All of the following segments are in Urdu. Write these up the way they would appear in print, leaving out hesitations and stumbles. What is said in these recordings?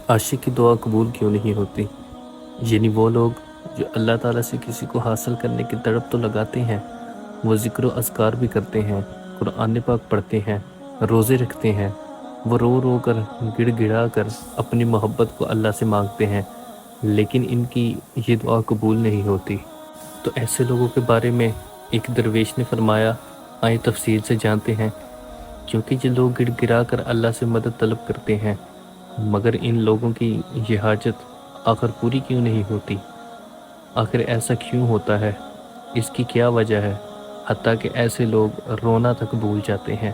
عاشق کی دعا قبول کیوں نہیں ہوتی؟ یعنی وہ لوگ جو اللہ تعالیٰ سے کسی کو حاصل کرنے کی تڑپ تو لگاتے ہیں، وہ ذکر و اذکار بھی کرتے ہیں، قرآن پاک پڑھتے ہیں، روزے رکھتے ہیں، وہ رو رو کر گڑ گڑا کر اپنی محبت کو اللہ سے مانگتے ہیں، لیکن ان کی یہ دعا قبول نہیں ہوتی۔ تو ایسے لوگوں کے بارے میں ایک درویش نے فرمایا، آئیں تفصیل سے جانتے ہیں۔ کیونکہ یہ لوگ گڑ گڑا کر اللہ سے مدد طلب کرتے ہیں، مگر ان لوگوں کی یہ حاجت آخر پوری کیوں نہیں ہوتی؟ آخر ایسا کیوں ہوتا ہے؟ اس کی کیا وجہ ہے؟ حتیٰ کہ ایسے لوگ رونا تک بھول جاتے ہیں۔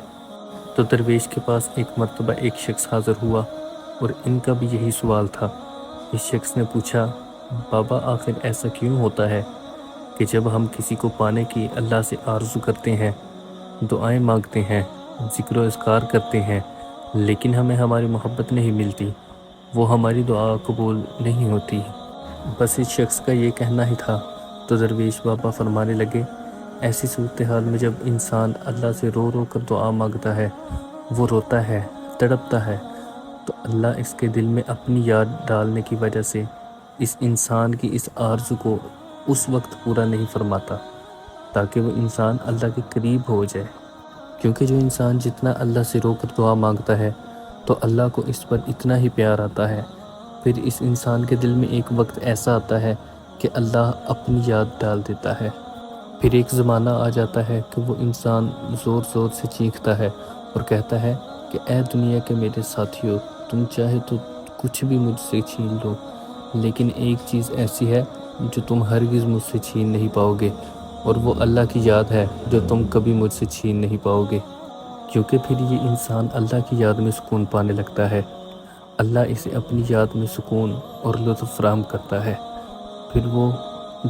تو درویش کے پاس ایک مرتبہ ایک شخص حاضر ہوا اور ان کا بھی یہی سوال تھا۔ اس شخص نے پوچھا، بابا آخر ایسا کیوں ہوتا ہے کہ جب ہم کسی کو پانے کی اللہ سے آرزو کرتے ہیں، دعائیں مانگتے ہیں، ذکر و اذکار کرتے ہیں، لیکن ہمیں ہماری محبت نہیں ملتی، وہ ہماری دعا قبول نہیں ہوتی؟ بس اس شخص کا یہ کہنا ہی تھا۔ تو درویش بابا فرمانے لگے، ایسی صورتحال میں جب انسان اللہ سے رو رو کر دعا مانگتا ہے، وہ روتا ہے، تڑپتا ہے، تو اللہ اس کے دل میں اپنی یاد ڈالنے کی وجہ سے اس انسان کی اس آرزو کو اس وقت پورا نہیں فرماتا، تاکہ وہ انسان اللہ کے قریب ہو جائے۔ کیونکہ جو انسان جتنا اللہ سے رو کر دعا مانگتا ہے تو اللہ کو اس پر اتنا ہی پیار آتا ہے، پھر اس انسان کے دل میں ایک وقت ایسا آتا ہے کہ اللہ اپنی یاد ڈال دیتا ہے۔ پھر ایک زمانہ آ جاتا ہے کہ وہ انسان زور زور سے چیختا ہے اور کہتا ہے کہ اے دنیا کے میرے ساتھیو، تم چاہے تو کچھ بھی مجھ سے چھین لو، لیکن ایک چیز ایسی ہے جو تم ہرگز مجھ سے چھین نہیں پاؤ گے، اور وہ اللہ کی یاد ہے جو تم کبھی مجھ سے چھین نہیں پاؤ گے۔ کیونکہ پھر یہ انسان اللہ کی یاد میں سکون پانے لگتا ہے، اللہ اسے اپنی یاد میں سکون اور لطف فراہم کرتا ہے۔ پھر وہ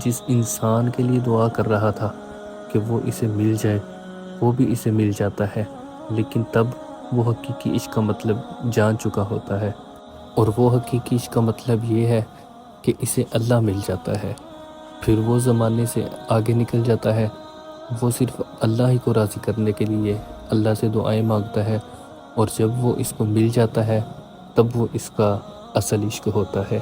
جس انسان کے لیے دعا کر رہا تھا کہ وہ اسے مل جائے، وہ بھی اسے مل جاتا ہے، لیکن تب وہ حقیقی عشق کا مطلب جان چکا ہوتا ہے، اور وہ حقیقی عشق کا مطلب یہ ہے کہ اسے اللہ مل جاتا ہے۔ پھر وہ زمانے سے آگے نکل جاتا ہے، وہ صرف اللہ ہی کو راضی کرنے کے لیے اللہ سے دعائیں مانگتا ہے، اور جب وہ اس کو مل جاتا ہے تب وہ اس کا اصل عشق ہوتا ہے۔